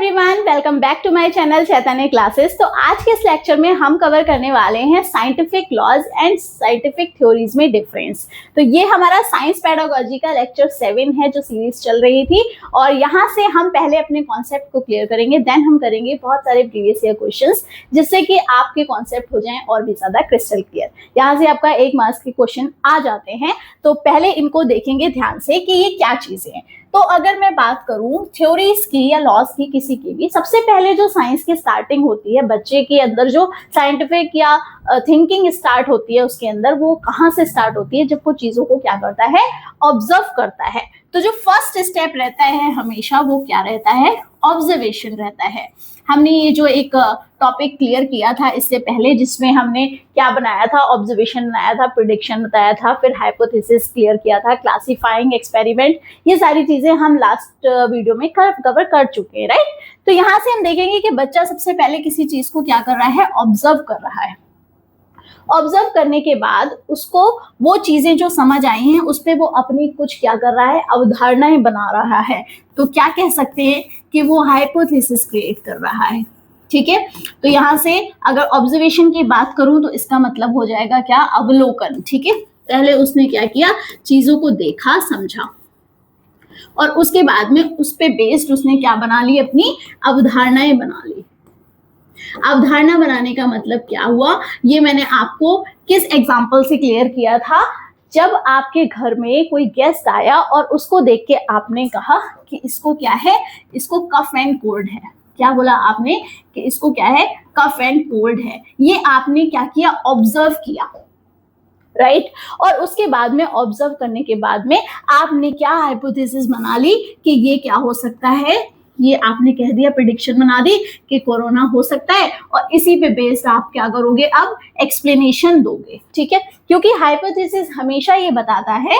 Everyone, welcome back to my channel Chaitanya classes. तो आज के इस लेक्चर में हम कवर करने वाले हैं scientific laws and scientific theories में डिफरेंस। तो ये हमारा साइंस पेडागोजी का लेक्चर 7 है जो सीरीज चल रही थी, और यहाँ से हम पहले अपने कॉन्सेप्ट को क्लियर करेंगे, देन हम करेंगे बहुत सारे प्रीवियस ईयर क्वेश्चंस जिससे कि आपके कॉन्सेप्ट हो जाएं और भी ज्यादा क्रिस्टल क्लियर। यहाँ से आपका 1 मार्क्स के क्वेश्चन आ जाते हैं, तो पहले इनको देखेंगे ध्यान से कि ये क्या चीजें हैं। तो अगर मैं बात करूं थ्योरीज की या लॉज की किसी की भी, सबसे पहले जो साइंस की स्टार्टिंग होती है, बच्चे के अंदर जो साइंटिफिक या थिंकिंग स्टार्ट होती है उसके अंदर, वो कहाँ से स्टार्ट होती है? जब वो चीजों को क्या करता है, ऑब्जर्व करता है। तो जो फर्स्ट स्टेप रहता है हमेशा वो क्या रहता है? ऑब्जर्वेशन रहता है। हमने ये जो एक टॉपिक क्लियर किया था इससे पहले, जिसमें हमने क्या बनाया था? ऑब्जर्वेशन बनाया था, प्रेडिक्शन बताया था, फिर हाइपोथेसिस क्लियर किया था, क्लासिफाइंग, एक्सपेरिमेंट, ये सारी चीजें हम लास्ट वीडियो में कवर कर चुके हैं, राइट। तो यहाँ से हम देखेंगे कि बच्चा सबसे पहले किसी चीज को क्या कर रहा है? ऑब्जर्व कर रहा है। ऑब्जर्व करने के बाद उसको वो चीजें जो समझ आई हैं उस पे वो अपनी कुछ क्या कर रहा है? अवधारणाएं बना रहा है। तो क्या कह सकते हैं कि वो हाइपोथेसिस क्रिएट कर रहा है, ठीक है। तो यहाँ से अगर ऑब्जर्वेशन की बात करूं तो इसका मतलब हो जाएगा क्या? अवलोकन, ठीक है। पहले उसने क्या किया? चीजों को देखा, समझा, और उसके बाद में उस पे बेस्ड उसने क्या बना ली? अपनी अवधारणाएं बना ली। अवधारणा बनाने का मतलब क्या हुआ? ये मैंने आपको किस एग्जाम्पल से क्लियर किया था? जब आपके घर में कोई गेस्ट आया और उसको देख के आपने कहा कि इसको क्या है? इसको कफ एंड कोल्ड है। क्या बोला आपने? कि इसको क्या है? कफ एंड कोल्ड है। ये आपने क्या किया? ऑब्जर्व किया, राइट। और उसके बाद में ऑब्जर्व करने के बाद में आपने क्या हाइपोथेसिस बना ली कि ये क्या हो सकता है? ये आपने कह दिया, प्रेडिक्शन बना दी कि कोरोना हो सकता है, और इसी पे बेस्ड आप क्या करोगे? अब एक्सप्लेनेशन दोगे, ठीक है। क्योंकि हाइपोथेसिस हमेशा ये बताता है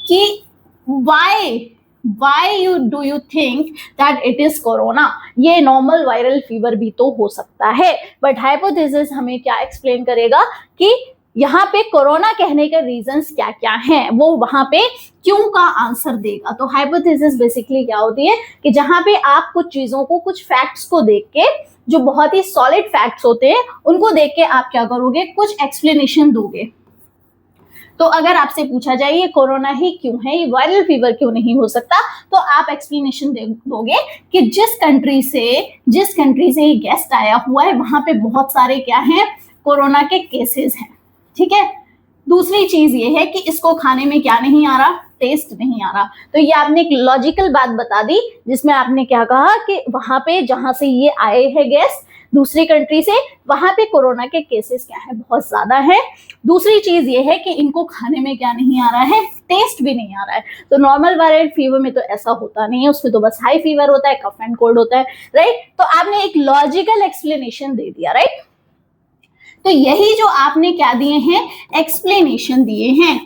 कि why do you think that it is corona? ये नॉर्मल वायरल फीवर भी तो हो सकता है, बट हाइपोथेसिस हमें क्या एक्सप्लेन करेगा कि यहाँ पे कोरोना कहने के रीजंस क्या क्या हैं, वो वहां पे क्यों का आंसर देगा। तो हाइपोथेसिस बेसिकली क्या होती है कि जहां पे आप कुछ चीजों को, कुछ फैक्ट्स को देख के, जो बहुत ही सॉलिड फैक्ट्स होते हैं उनको देख के आप क्या करोगे? कुछ एक्सप्लेनेशन दोगे। तो अगर आपसे पूछा जाए ये कोरोना ही क्यों है, ये वायरल फीवर क्यों नहीं हो सकता, तो आप एक्सप्लेनेशन दोगे कि जिस कंट्री से ये गेस्ट आया हुआ है वहां पे बहुत सारे क्या हैं? कोरोना के केसेस हैं, ठीक है। दूसरी चीज ये है कि इसको खाने में क्या नहीं आ रहा? टेस्ट नहीं आ रहा। तो ये आपने एक लॉजिकल बात बता दी, जिसमें आपने क्या कहा कि वहां पे जहां से ये आए हैं गेस्ट दूसरी कंट्री से, वहां पे कोरोना के केसेस क्या है? बहुत ज्यादा है। दूसरी चीज ये है कि इनको खाने में क्या नहीं आ रहा है? टेस्ट भी नहीं आ रहा है। तो नॉर्मल वायरल फीवर में तो ऐसा होता नहीं है, उसमें तो बस हाई फीवर होता है, कफ एंड कोल्ड होता है, राइट। तो आपने एक लॉजिकल एक्सप्लेनेशन दे दिया, राइट। तो यही जो आपने क्या दिए हैं? एक्सप्लेनेशन दिए हैं।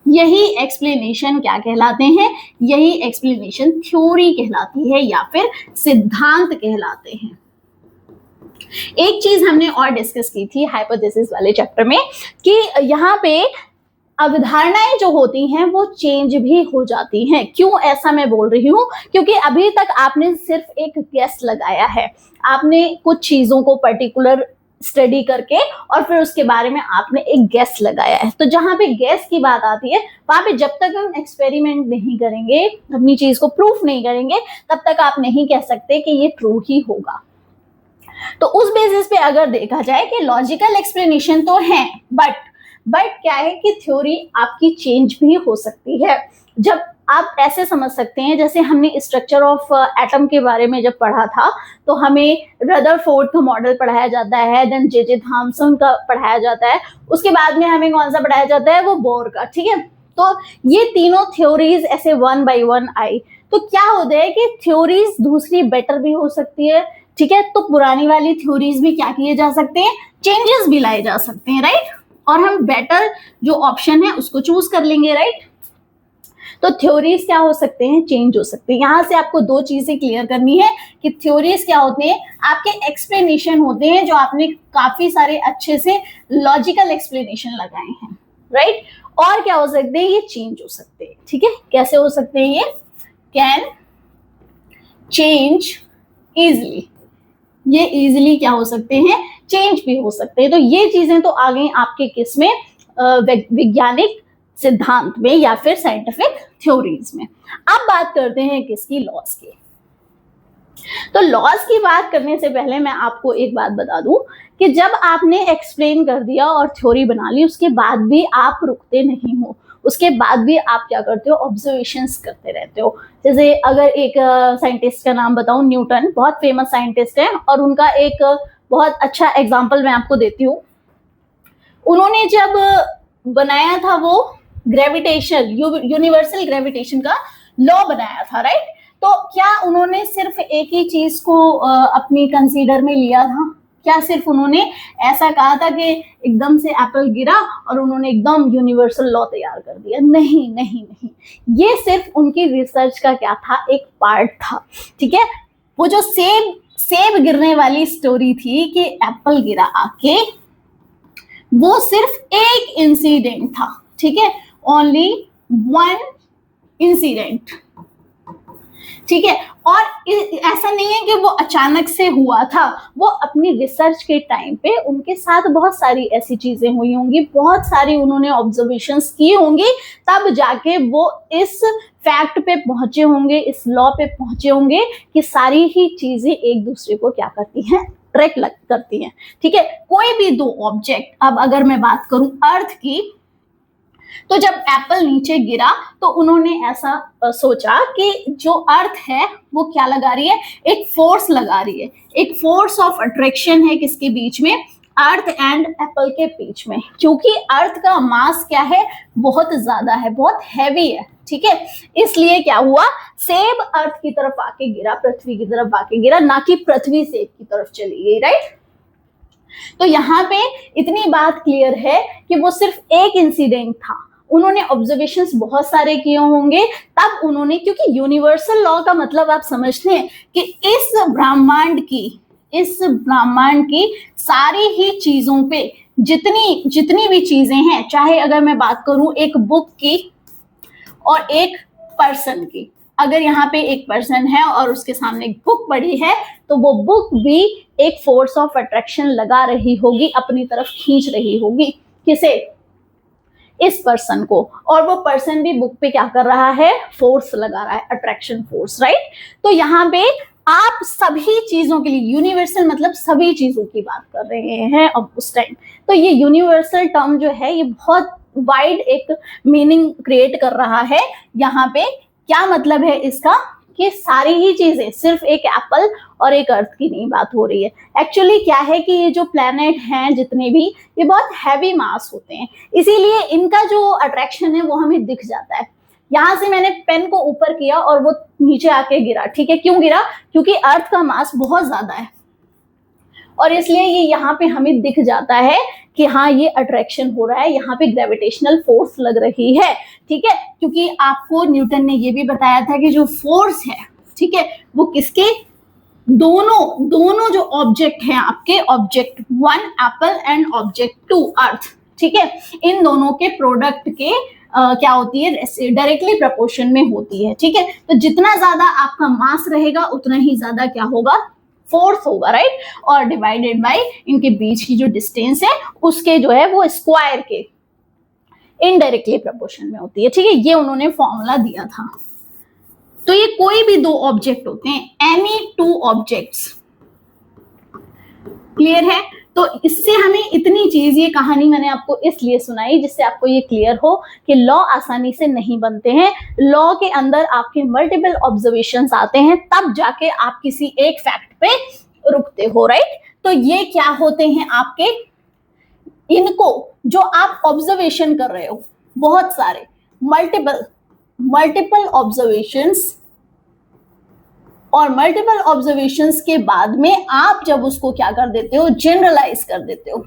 यही एक्सप्लेनेशन क्या कहलाते हैं? यही एक्सप्लेनेशन थ्योरी कहलाती है या फिर सिद्धांत कहलाते हैं। एक चीज हमने और डिस्कस की थी हाइपोथेसिस वाले चैप्टर में कि यहाँ पे अवधारणाएं जो होती हैं वो चेंज भी हो जाती हैं। क्यों ऐसा मैं बोल रही हूँ? क्योंकि अभी तक आपने सिर्फ एक गेस लगाया है, आपने कुछ चीजों को पर्टिकुलर स्टडी करके और फिर उसके बारे में आपने एक गेस लगाया है। तो जहां पे गेस की बात आती है वहां पे जब तक हम एक्सपेरिमेंट नहीं करेंगे, अपनी चीज को प्रूफ नहीं करेंगे, तब तक आप नहीं कह सकते कि ये ट्रू ही होगा। तो उस बेसिस पे अगर देखा जाए कि लॉजिकल एक्सप्लेनेशन तो है, बट क्या है कि थ्योरी आपकी चेंज भी हो सकती है। जब आप ऐसे समझ सकते हैं, जैसे हमने स्ट्रक्चर ऑफ एटम के बारे में जब पढ़ा था तो हमें रदरफोर्ड का मॉडल पढ़ाया जाता है, देन जे थॉमसन का पढ़ाया जाता है, उसके बाद में हमें कौन सा पढ़ाया जाता है? वो बोर का, ठीक है। तो ये तीनों थ्योरीज ऐसे 1 by 1 आई। तो क्या होता है कि थ्योरीज दूसरी बेटर भी हो सकती है, ठीक है। तो पुरानी वाली थ्योरीज भी क्या किए जा सकते हैं? चेंजेस भी लाए जा सकते हैं, राइट। और हम बेटर जो ऑप्शन है उसको चूज कर लेंगे, राइट। तो थ्योरीज क्या हो सकते हैं? चेंज हो सकते हैं। यहां से आपको 2 चीजें क्लियर करनी है कि थ्योरीज क्या होते हैं? आपके एक्सप्लेनेशन होते हैं जो आपने काफी सारे अच्छे से लॉजिकल एक्सप्लेनेशन लगाए हैं, राइट। और क्या हो सकते हैं? ये चेंज हो सकते हैं, ठीक है। कैसे हो सकते हैं? ये कैन चेंज इजली, ये इजिली क्या हो सकते हैं, चेंज भी हो सकते हैं। तो ये चीजें तो आ गई आपके किस में, वैज्ञानिक सिद्धांत में या फिर साइंटिफिक थ्योरीज में। अब बात करते हैं किसकी, लॉज की। तो लॉज की बात करने से पहले मैं आपको एक बात बता दूं कि जब आपने एक्सप्लेन कर दिया और थ्योरी बना ली, उसके बाद भी आप रुकते नहीं हो, उसके बाद भी आप क्या करते हो, ऑब्जर्वेशंस करते रहते हो। जैसे अगर एक साइंटिस्ट का नाम बताऊं, न्यूटन, बहुत फेमस साइंटिस्ट है, और उनका एक बहुत अच्छा एग्जाम्पल मैं आपको देती हूँ। उन्होंने जब बनाया था वो ग्रेविटेशन, यूनिवर्सल ग्रेविटेशन का लॉ बनाया था, राइट। तो क्या उन्होंने सिर्फ एक ही चीज को अपनी कंसीडर में लिया था? क्या सिर्फ उन्होंने ऐसा कहा था कि एकदम से एप्पल गिरा और उन्होंने एकदम यूनिवर्सल लॉ तैयार कर दिया? नहीं नहीं नहीं, ये सिर्फ उनकी रिसर्च का क्या था, एक पार्ट था, ठीक है। वो जो सेब गिरने वाली स्टोरी थी कि एप्पल गिरा आके, वो सिर्फ एक इंसिडेंट था, ठीक है, ओनली वन इंसिडेंट, ठीक है। और ऐसा नहीं है कि वो अचानक से हुआ था, वो अपनी रिसर्च के टाइम पे उनके साथ बहुत सारी ऐसी चीजें हुई होंगी, बहुत सारी उन्होंने ऑब्जर्वेशंस की होंगी, तब जाके वो इस फैक्ट पे पहुंचे होंगे, इस लॉ पे पहुंचे होंगे कि सारी ही चीजें एक दूसरे को क्या करती हैं, ट्रैक करती हैं, ठीक है। कोई भी दो ऑब्जेक्ट, अब अगर मैं बात करूं अर्थ की, तो जब एप्पल नीचे गिरा तो उन्होंने ऐसा सोचा कि जो अर्थ है वो क्या लगा रही है, एक फोर्स लगा रही है, एक फोर्स ऑफ अट्रैक्शन है किसके बीच में, अर्थ एंड एप्पल के बीच में, क्योंकि अर्थ का मास क्या है, बहुत ज्यादा है, बहुत हैवी है, ठीक है। इसलिए क्या हुआ, सेब अर्थ की तरफ आके गिरा, पृथ्वी की तरफ आके गिरा, ना कि पृथ्वी सेब की तरफ चली गई, राइट। तो यहाँ पे इतनी बात क्लियर है कि वो सिर्फ एक इंसिडेंट था, उन्होंने ऑब्जर्वेशंस बहुत सारे किए होंगे, तब उन्होंने, क्योंकि यूनिवर्सल लॉ का मतलब आप समझते हैं कि इस ब्रह्मांड की सारी ही चीजों पे जितनी भी चीजें हैं, चाहे अगर मैं बात करूं एक बुक की और एक पर्सन की, अगर यहाँ पे एक पर्सन है और उसके सामने एक बुक पड़ी है, तो वो बुक भी एक फोर्स ऑफ अट्रैक्शन लगा रही होगी, अपनी तरफ खींच रही होगी, किसे, इस पर्सन को, और वो पर्सन भी बुक पे क्या कर रहा है, फोर्स लगा रहा है, अट्रैक्शन फोर्स, राइट। तो यहाँ पे आप सभी चीजों के लिए, यूनिवर्सल मतलब सभी चीजों की बात कर रहे हैं अब उस टाइम। तो ये यूनिवर्सल टर्म जो है, ये बहुत वाइड एक मीनिंग क्रिएट कर रहा है। यहाँ पे क्या मतलब है इसका, कि सारी ही चीजें, सिर्फ एक एप्पल और एक अर्थ की नहीं बात हो रही है। एक्चुअली क्या है कि ये जो प्लैनेट हैं जितने भी, ये बहुत हैवी मास होते हैं, इसीलिए इनका जो अट्रैक्शन है वो हमें दिख जाता है। यहां से मैंने पेन को ऊपर किया और वो नीचे आके गिरा, ठीक है, क्यों गिरा, क्योंकि अर्थ का मास बहुत ज्यादा है, और इसलिए ये यहाँ पे हमें दिख जाता है कि हाँ ये अट्रैक्शन हो रहा है, यहाँ पे ग्रेविटेशनल फोर्स लग रही है, ठीक है। क्योंकि आपको न्यूटन ने ये भी बताया था कि जो फोर्स है, ठीक है, वो किसके, दोनों जो ऑब्जेक्ट हैं आपके, ऑब्जेक्ट 1 एप्पल एंड ऑब्जेक्ट 2 अर्थ, ठीक है, इन दोनों के प्रोडक्ट के क्या होती है, डायरेक्टली प्रपोर्शन में होती है, ठीक है। तो जितना ज्यादा आपका मास रहेगा उतना ही ज्यादा क्या होगा, फोर्स होगा, राइट। और डिवाइडेड बाय इनके बीच की जो डिस्टेंस है उसके जो है वो स्क्वायर के इनडायरेक्टली प्रोपोर्शन में होती है, ठीक है। ये उन्होंने फॉर्मूला दिया था। तो ये कोई भी दो ऑब्जेक्ट होते हैं, एनी टू ऑब्जेक्ट्स, क्लियर है। तो इससे हमें इतनी चीज, ये कहानी मैंने आपको इसलिए सुनाई जिससे आपको ये क्लियर हो कि लॉ आसानी से नहीं बनते हैं, लॉ के अंदर आपके मल्टीपल ऑब्जर्वेशंस आते हैं, तब जाके आप किसी एक फैक्ट पे रुकते हो, राइट। तो ये क्या होते हैं आपके, इनको जो आप ऑब्जर्वेशन कर रहे हो, बहुत सारे मल्टीपल ऑब्जर्वेशंस, और मल्टीपल ऑब्जर्वेशंस के बाद में आप जब उसको क्या कर देते हो, जनरलाइज कर देते हो,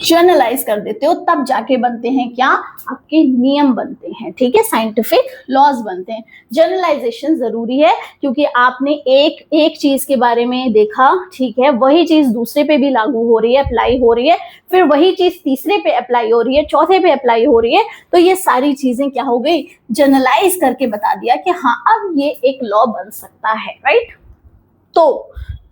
जनरलाइज कर देते हो, तब जाके बनते हैं क्या, आपके नियम बनते हैं, ठीक है, साइंटिफिक लॉज बनते हैं। जनरलाइजेशन जरूरी है क्योंकि आपने एक चीज के बारे में देखा, ठीक है, वही चीज दूसरे पे भी लागू हो रही है, अप्लाई हो रही है, फिर वही चीज तीसरे पे अप्लाई हो रही है, चौथे पे अप्लाई हो रही है, तो ये सारी चीजें क्या हो गई, जनरलाइज करके बता दिया कि हाँ अब ये एक लॉ बन सकता है, राइट।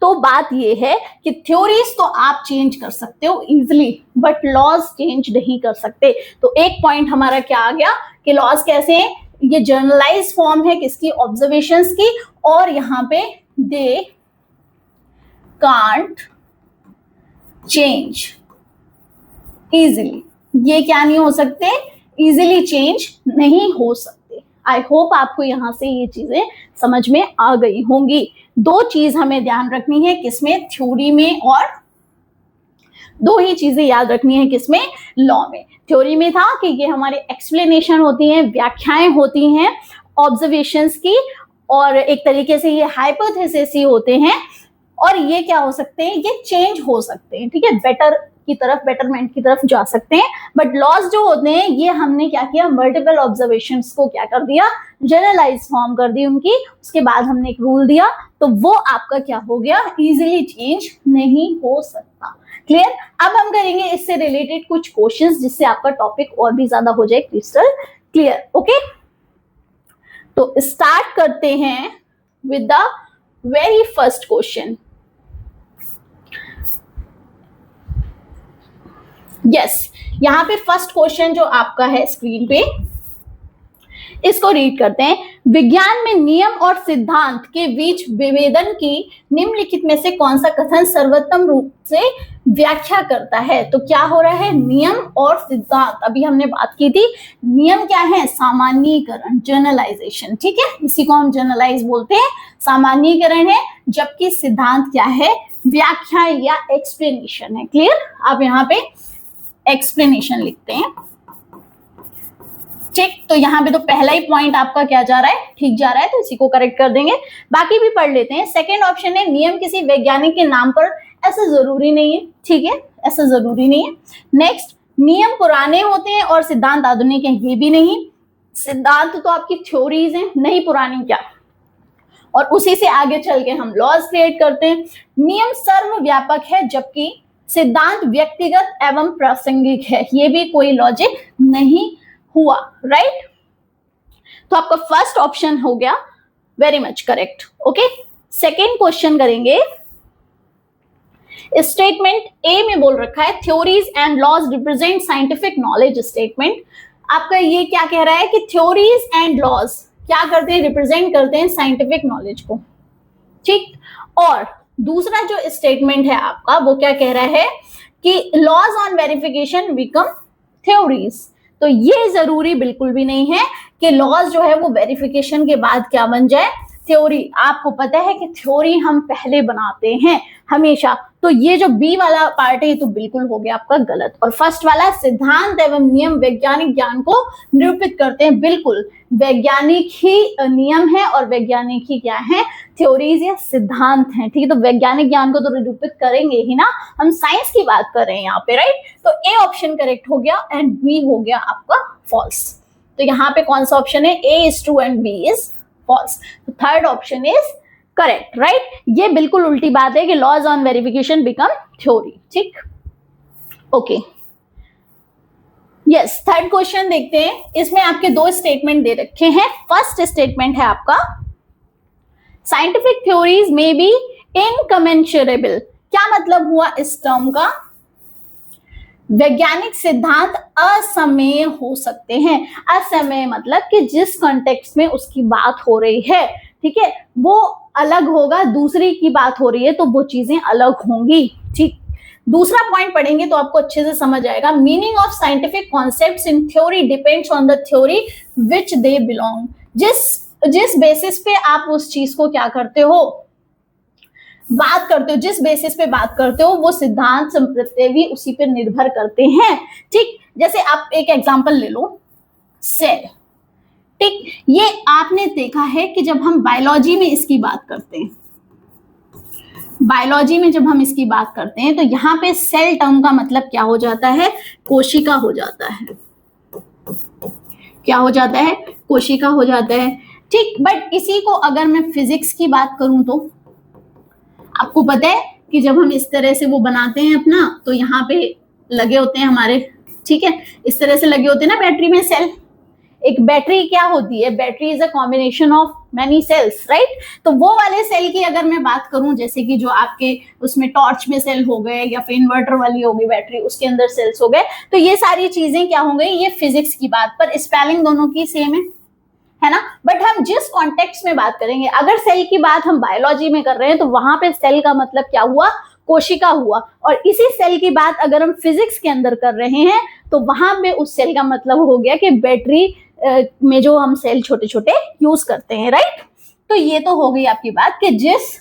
तो बात ये है कि थ्योरीज तो आप चेंज कर सकते हो इजिली, बट लॉज चेंज नहीं कर सकते। तो एक पॉइंट हमारा क्या आ गया कि लॉज कैसे हैं, ये जर्नलाइज फॉर्म है किसकी, ऑब्जर्वेशंस की, और यहां पे दे कांट चेंज इजिली, ये क्या नहीं हो सकते, इजिली चेंज नहीं हो सकते। आई होप आपको यहां से ये चीजें समझ में आ गई होंगी। दो चीज हमें ध्यान रखनी है किसमें, थ्योरी में, और दो ही चीजें याद रखनी है किसमें, लॉ में। थ्योरी में था कि ये हमारे एक्सप्लेनेशन होती हैं, व्याख्याएं होती हैं ऑब्जर्वेशंस की, और एक तरीके से ये हाइपोथेसिस ही होते हैं, और ये क्या हो सकते हैं, ये चेंज हो सकते हैं, ठीक है, बेटर की तरफ, बेटरमेंट की तरफ जा सकते हैं। बट लॉज जो होते हैं ये हमने क्या किया, मल्टीपल ऑब्जर्वेशंस को क्या कर दिया, जनरलाइज फॉर्म कर दी उनकी, उसके बाद हमने एक रूल दिया, तो वो आपका क्या हो गया, इजीली चेंज नहीं हो सकता। क्लियर। अब हम करेंगे इससे रिलेटेड कुछ क्वेश्चंस जिससे आपका टॉपिक और भी ज्यादा हो जाए क्रिस्टल क्लियर। ओके, तो स्टार्ट करते हैं with the very first question. Yes, यहां पे फर्स्ट क्वेश्चन जो आपका है स्क्रीन पे, इसको रीड करते हैं। विज्ञान में नियम और सिद्धांत के बीच विभेदन की निम्नलिखित में से कौन सा कथन सर्वोत्तम रूप से व्याख्या करता है। तो क्या हो रहा है, नियम और सिद्धांत, अभी हमने बात की थी, नियम क्या है, सामान्यीकरण, जनरलाइजेशन, ठीक है, इसी को हम जनरलाइज बोलते हैं, सामान्यीकरण है, जबकि सिद्धांत क्या है, व्याख्या या एक्सप्लेनेशन है। क्लियर। आप यहाँ पे एक्सप्लेनेशन लिखते हैं, ठीक। तो यहाँ पे तो पहला ही पॉइंट आपका क्या जा रहा है, ठीक जा रहा है, तो इसी को करेक्ट कर देंगे। बाकी भी पढ़ लेते हैं। सेकंड ऑप्शन है, नियम किसी वैज्ञानिक के नाम पर, ऐसा जरूरी नहीं है, ठीक है, ऐसा जरूरी नहीं है। नेक्स्ट, नियम पुराने होते हैं और सिद्धांत आधुनिक है, ये भी नहीं, सिद्धांत तो आपकी थ्योरीज हैं, नहीं पुरानी क्या, और उसी से आगे चल के हम लॉज क्रिएट करते हैं। नियम सर्वव्यापक है जबकि सिद्धांत व्यक्तिगत एवं प्रासंगिक है, ये भी कोई लॉजिक नहीं हुआ, राइट। तो आपका फर्स्ट ऑप्शन हो गया very much correct. Okay, second question करेंगे। स्टेटमेंट ए में बोल रखा है theories and laws represent scientific knowledge statement. आपका ये क्या कह रहा है कि थ्योरीज एंड लॉज क्या करते हैं, रिप्रेजेंट करते हैं साइंटिफिक नॉलेज को, ठीक। और दूसरा जो स्टेटमेंट है आपका वो क्या कह रहा है कि laws on verification become theories. तो ये जरूरी बिल्कुल भी नहीं है कि लॉज जो है वो वेरिफिकेशन के बाद क्या बन जाए, थ्योरी। आपको पता है कि थ्योरी हम पहले बनाते हैं हमेशा, तो ये जो बी वाला पार्ट है तो बिल्कुल हो गया आपका गलत। और फर्स्ट वाला, सिद्धांत एवं नियम वैज्ञानिक ज्ञान को निरूपित करते हैं, बिल्कुल वैज्ञानिक ही नियम है और वैज्ञानिक ही क्या है, थ्योरीज या सिद्धांत हैं, ठीक है। तो वैज्ञानिक ज्ञान को तो निरूपित करेंगे ही ना, हम साइंस की बात कर रहे हैं यहाँ पे, राइट। तो ए ऑप्शन करेक्ट हो गया एंड बी हो गया आपका फॉल्स। तो यहाँ पे कौन सा ऑप्शन है, A is true and B is false. तो third option is correct, right. ये बिल्कुल उल्टी बात है कि laws on verification become theory, ठीक। ओके, यस, थर्ड क्वेश्चन देखते हैं। इसमें आपके दो स्टेटमेंट दे रखे हैं। फर्स्ट स्टेटमेंट है आपका साइंटिफिक थ्योरीज में बी इनकमेंसुरेबल। क्या मतलब हुआ इस टर्म का, वैज्ञानिक सिद्धांत असमय हो सकते हैं। असमय मतलब कि जिस कॉन्टेक्स्ट में उसकी बात हो रही है, ठीक है, वो अलग होगा, दूसरी की बात हो रही है तो वो चीजें अलग होंगी, ठीक। दूसरा पॉइंट पढ़ेंगे तो आपको अच्छे से समझ आएगा। Meaning of scientific concepts in theory depends on the theory which they belong. जिस बेसिस पे आप उस चीज को क्या करते हो, बात करते हो, जिस बेसिस पे बात करते हो, वो सिद्धांत संप्रत्यय भी उसी पे निर्भर करते हैं, ठीक। जैसे आप एक एग्जांपल ले लो, सेल, ठीक। ये आपने देखा है कि जब हम बायोलॉजी में इसकी बात करते हैं, बायोलॉजी में जब हम इसकी बात करते हैं तो यहाँ पे सेल टर्म का मतलब क्या हो जाता है, कोशिका हो जाता है। क्या हो जाता है, कोशिका हो जाता है, ठीक। बट इसी को अगर मैं फिजिक्स की बात करूं तो आपको पता है कि जब हम इस तरह से वो बनाते हैं अपना, तो यहाँ पे लगे होते हैं हमारे, ठीक है, इस तरह से लगे होते हैं ना बैटरी में सेल। एक बैटरी क्या होती है, battery is a combination of many cells, right. तो वो वाले सेल की अगर मैं बात करूं, जैसे कि जो आपके उसमें टॉर्च में सेल हो गए, या फिर इन्वर्टर वाली होगी बैटरी, उसके अंदर सेल्स हो गए, तो ये सारी चीजें क्या हो गई, ये फिजिक्स की बात, पर स्पेलिंग दोनों की सेम है ना। बट हम जिस कॉन्टेक्स्ट में बात करेंगे, अगर सेल की बात हम बायोलॉजी में कर रहे हैं तो वहां पे सेल का मतलब क्या हुआ, कोशिका हुआ। और इसी सेल की बात अगर हम फिजिक्स के अंदर कर रहे हैं तो वहां पे उस सेल का मतलब हो गया कि बैटरी में जो हम सेल छोटे छोटे यूज करते हैं, राइट। तो ये तो हो गई आपकी बात कि जिस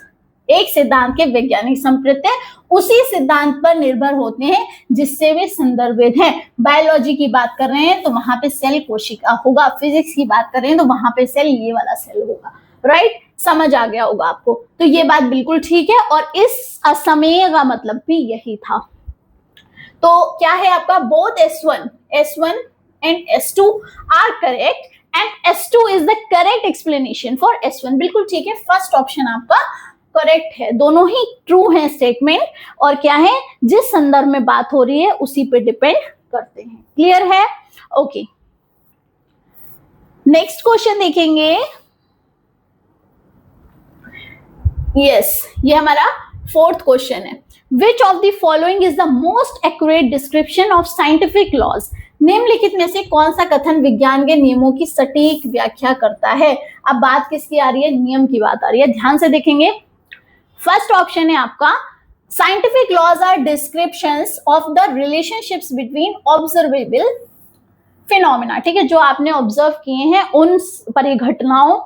एक सिद्धांत के वैज्ञानिक संप्रत्यय उसी सिद्धांत पर निर्भर होते हैं जिससे वे संदर्भित हैं। बायोलॉजी की बात कर रहे हैं तो वहां पे सेल कोशिका होगा, फिजिक्स की बात कर रहे हैं तो वहां पे सेल ये वाला सेल होगा, राइट। समझ आ गया होगा आपको, तो ये बात बिल्कुल ठीक है। और इस असमय का मतलब भी यही था। तो क्या है आपका, both S1 and S2 are correct and S2 is the correct explanation for S1। बिल्कुल ठीक है, फर्स्ट ऑप्शन आपका करेक्ट है, दोनों ही ट्रू है स्टेटमेंट, और क्या है, जिस संदर्भ में बात हो रही है उसी पे डिपेंड करते हैं। क्लियर है, ओके। नेक्स्ट क्वेश्चन देखेंगे। यस, ये हमारा फोर्थ क्वेश्चन है। Which of the following is the most accurate description of scientific laws. निम्नलिखित में से कौन सा कथन विज्ञान के नियमों की सटीक व्याख्या करता है। अब बात किसकी आ रही है, नियम की बात आ रही है, ध्यान से देखेंगे। फर्स्ट ऑप्शन है आपका, scientific laws are descriptions of the relationships between observable phenomena, ठीक है, जो आपने ऑब्जर्व किए हैं उन परिघटनाओं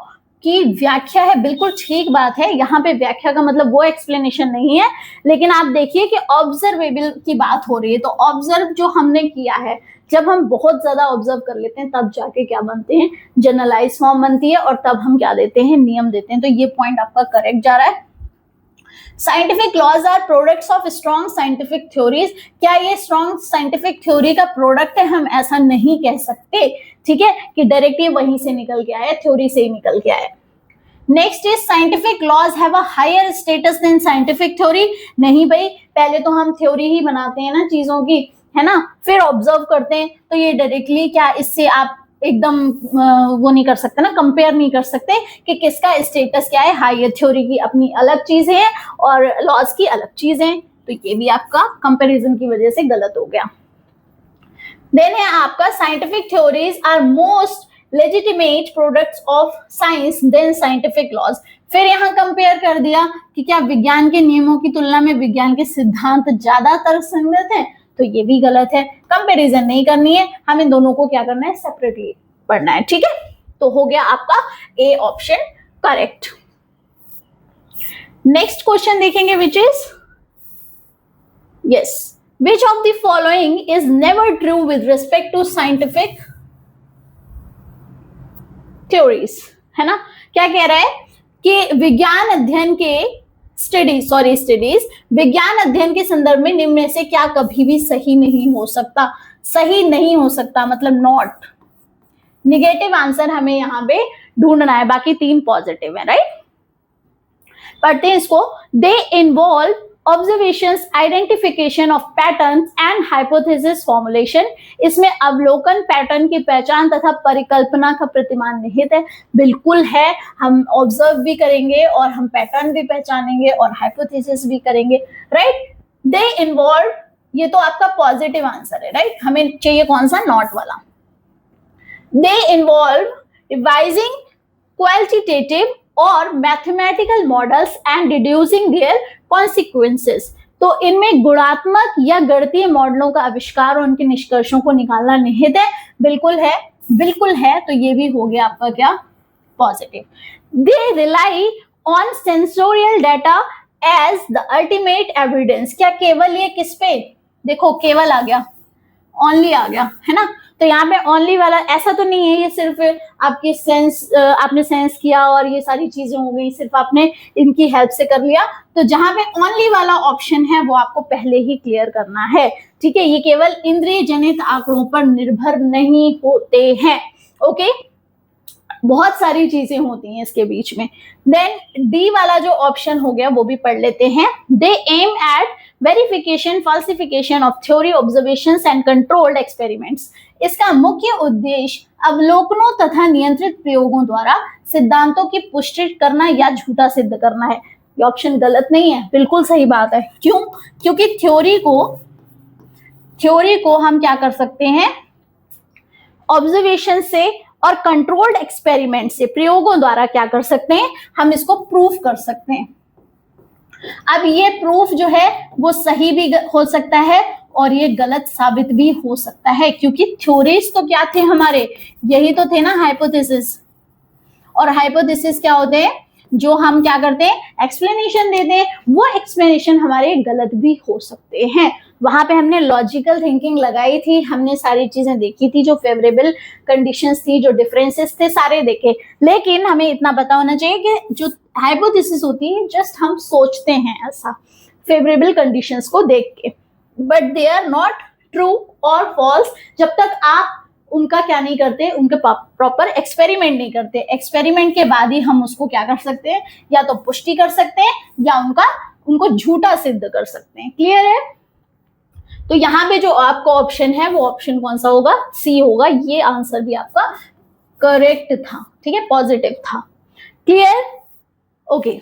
की व्याख्या है। बिल्कुल ठीक बात है, यहाँ पे व्याख्या का मतलब वो एक्सप्लेनेशन नहीं है, लेकिन आप देखिए कि ऑब्जर्वेबल की बात हो रही है, तो ऑब्जर्व जो हमने किया है, जब हम बहुत ज्यादा ऑब्जर्व कर लेते हैं तब जाके क्या बनते हैं, जनरलाइज फॉर्म बनती है, और तब हम क्या देते हैं, नियम देते हैं। तो ये पॉइंट आपका करेक्ट जा रहा है। Scientific laws are products of strong scientific theories. क्या ये स्ट्रॉन्ग साइंटिफिक थ्योरी का प्रोडक्ट है, हम ऐसा नहीं कह सकते, ठीक है, कि डायरेक्ट ये वहीं से निकल के आया, थ्योरी से ही निकल के आया। Next is scientific laws have a higher status than scientific theory. नहीं भाई, पहले तो हम थ्योरी ही बनाते हैं ना चीजों की, है ना, फिर ऑब्जर्व करते हैं, तो ये डायरेक्टली क्या, इससे आप एकदम वो नहीं कर सकते ना, कंपेयर नहीं कर सकते कि किसका स्टेटस क्या है। हायर थ्योरी की अपनी अलग चीज है और लॉज की अलग चीज है, तो ये भी आपका कंपैरिजन की वजह से गलत हो गया। देन है आपका, scientific theories are most legitimate products of science than scientific laws. फिर यहाँ कंपेयर कर दिया कि क्या विज्ञान के नियमों की तुलना में विज्ञान के सिद्धांत ज्यादा तर्कसंगत है, तो ये भी गलत है। कंपैरिजन नहीं करनी है, हमें दोनों को क्या करना है, सेपरेटली पढ़ना है, ठीक है। तो हो गया आपका A option correct. Next question देखेंगे, which is yes, which of the following is never true with respect to scientific theories, है ना। क्या कह रहा है कि विज्ञान अध्ययन के स्टडीज विज्ञान अध्ययन के संदर्भ में निम्न में से क्या कभी भी सही नहीं हो सकता। सही नहीं हो सकता मतलब नॉट, निगेटिव आंसर हमें यहाँ पे ढूंढना है, बाकी तीन पॉजिटिव है, राइट। पढ़ते हैं इसको। They involve observations, identification of patterns and hypothesis formulation. इसमें अवलोकन, पैटर्न की पहचान तथा परिकल्पना का प्रतिमान निहित है। बिल्कुल है, हम ऑब्जर्व भी करेंगे और हम पैटर्न भी पहचानेंगे और हाइपोथेसिस भी करेंगे, राइट। दे इन्वॉल्व, ये तो आपका पॉजिटिव आंसर है, राइट। हमें चाहिए कौन सा, नॉट वाला। दे इन्वॉल्व रिवाइजिंग क्वालिटेटिव और mathematical models and deducing their consequences. तो इनमें गुणात्मक या गणितीय मॉडलों का आविष्कार और उनके निष्कर्षों को निकालना निहित है। बिल्कुल है, बिल्कुल है, तो ये भी हो गया आपका क्या, positive. They rely on sensorial data as the ultimate evidence. क्या केवल ये किस पे, देखो केवल आ गया, ओनली आ गया, है ना। तो यहाँ पे ओनली वाला ऐसा तो नहीं है, ये सिर्फ आपके सेंस, आपने सेंस किया और ये सारी चीजें हो गई, सिर्फ आपने इनकी हेल्प से कर लिया। तो जहां पे ओनली वाला ऑप्शन है वो आपको पहले ही क्लियर करना है, ठीक है। ये केवल इंद्रिय जनित आंकड़ों पर निर्भर नहीं होते हैं, ओके। बहुत सारी चीजें होती हैं इसके बीच में। देन डी वाला जो ऑप्शन हो गया वो भी पढ़ लेते हैं। They aim at verification falsification of theory observations and controlled experiments. इसका मुख्य उद्देश्य अवलोकनों तथा नियंत्रित प्रयोगों द्वारा सिद्धांतों की पुष्टि करना या झूठा सिद्ध करना है। ये ऑप्शन गलत नहीं है, बिल्कुल सही बात है। क्यों? क्योंकि थ्योरी को हम क्या कर सकते हैं, ऑब्जर्वेशन से और कंट्रोल्ड एक्सपेरिमेंट से, प्रयोगों द्वारा क्या कर सकते हैं, हम इसको प्रूफ कर सकते हैं। अब ये प्रूफ जो है वो सही भी हो सकता है और ये गलत साबित भी हो सकता है, क्योंकि थ्योरीज तो क्या थे हमारे, यही तो थे ना, हाइपोथेसिस। और हाइपोथेसिस क्या होते हैं, जो हम क्या करते हैं, एक्सप्लेनेशन देते हैं। वो एक्सप्लेनेशन हमारे गलत भी हो सकते हैं। वहां पे हमने लॉजिकल थिंकिंग लगाई थी, हमने सारी चीजें देखी थी, जो फेवरेबल कंडीशंस थी, जो डिफरेंसेस थे, सारे देखे। लेकिन हमें इतना पता होना चाहिए कि जो हाइपोथेसिस होती है, जस्ट हम सोचते हैं ऐसा फेवरेबल कंडीशंस को देख के, but they are not true और फॉल्स जब तक आप उनका क्या नहीं करते, उनके प्रॉपर एक्सपेरिमेंट नहीं करते। एक्सपेरिमेंट के बाद ही हम उसको क्या कर सकते हैं, या तो पुष्टि कर सकते हैं या उनको झूठा सिद्ध कर सकते हैं। क्लियर है? तो यहाँ पे जो आपका ऑप्शन है वो ऑप्शन कौन सा होगा, सी होगा। ये आंसर भी आपका करेक्ट था, ठीक है, पॉजिटिव था। क्लियर? ओके।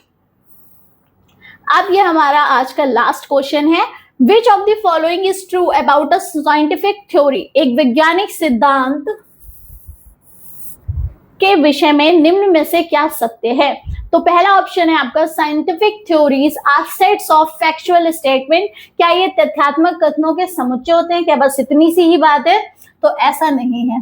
अब ये हमारा आज का लास्ट क्वेश्चन है। Which of the following is true about a scientific theory? एक वैज्ञानिक सिद्धांत के विषय में निम्न में से क्या सत्य है? तो पहला ऑप्शन है आपका, scientific theories are sets of factual statement. क्या ये तथ्यात्मक कथनों के समुच्चय होते हैं? क्या बस इतनी सी ही बात है? तो ऐसा नहीं है,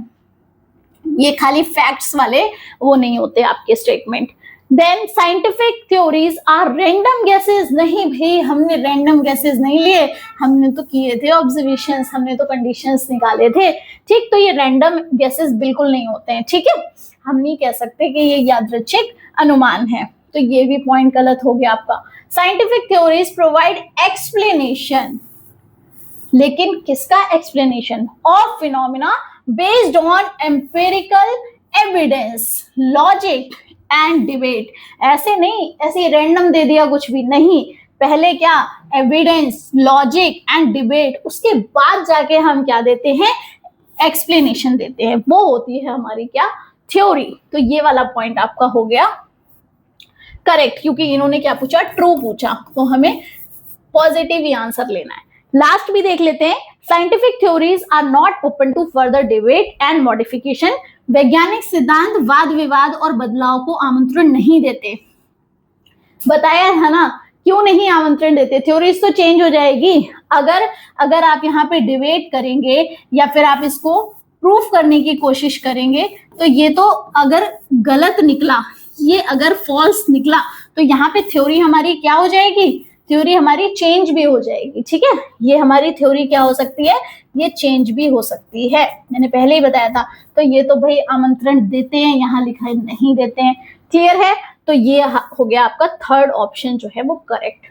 ये खाली फैक्ट्स वाले वो नहीं होते आपके statement. Then scientific theories are random guesses. नहीं भाई, हमने रैंडम गेसेस नहीं लिए, हमने तो किए थे ऑब्जर्वेशंस, हमने तो कंडीशंस निकाले थे, ठीक। तो ये रैंडम गेसेस बिल्कुल नहीं होते हैं, ठीक है। हम नहीं कह सकते कि ये यादृच्छिक अनुमान है, तो ये भी पॉइंट गलत हो गया आपका। साइंटिफिक थ्योरीज प्रोवाइड एक्सप्लेनेशन, लेकिन किसका explanation? Of phenomena based on empirical evidence, logic and debate. ऐसे नहीं, ऐसे रैंडम दे दिया कुछ भी नहीं, पहले क्या, एविडेंस, लॉजिक एंड डिबेट, उसके बाद जाके हम क्या देते हैं, एक्सप्लेनेशन देते हैं। वो होती है हमारी क्या, थ्योरी। तो ये वाला पॉइंट आपका हो गया करेक्ट, क्योंकि इन्होंने क्या पूछा, ट्रू पूछा, तो हमें पॉजिटिव ही आंसर लेना है। लास्ट भी देख लेते हैं। Scientific theories are not open to further debate and modification. वैज्ञानिक सिद्धांत वाद विवाद और बदलाव को आमंत्रण नहीं देते। बताया है ना, क्यों नहीं आमंत्रण देते? थ्योरीज तो चेंज हो जाएगी। अगर आप यहाँ पे डिबेट करेंगे या फिर आप इसको प्रूफ करने की कोशिश करेंगे, तो ये तो अगर गलत निकला, ये अगर फॉल्स निकला, तो यहाँ पे थ्योरी हमारी क्या हो जाएगी, थ्योरी हमारी चेंज भी हो जाएगी, ठीक है। ये हमारी थ्योरी क्या हो सकती है, ये चेंज भी हो सकती है, मैंने पहले ही बताया था। तो ये तो भाई आमंत्रण देते हैं, यहाँ लिखा है नहीं देते हैं। क्लियर है? तो ये हो गया आपका थर्ड ऑप्शन जो है वो करेक्ट।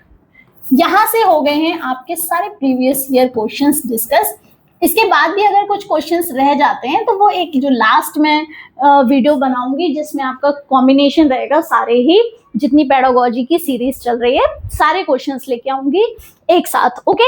यहां से हो गए हैं आपके सारे प्रीवियस ईयर क्वेश्चंस डिस्कस। इसके बाद भी अगर कुछ क्वेश्चंस रह जाते हैं तो वो एक जो लास्ट में वीडियो बनाऊंगी, जिसमें आपका कॉम्बिनेशन रहेगा, सारे ही जितनी पेडागोजी की सीरीज चल रही है सारे क्वेश्चंस लेके आऊंगी एक साथ, ओके।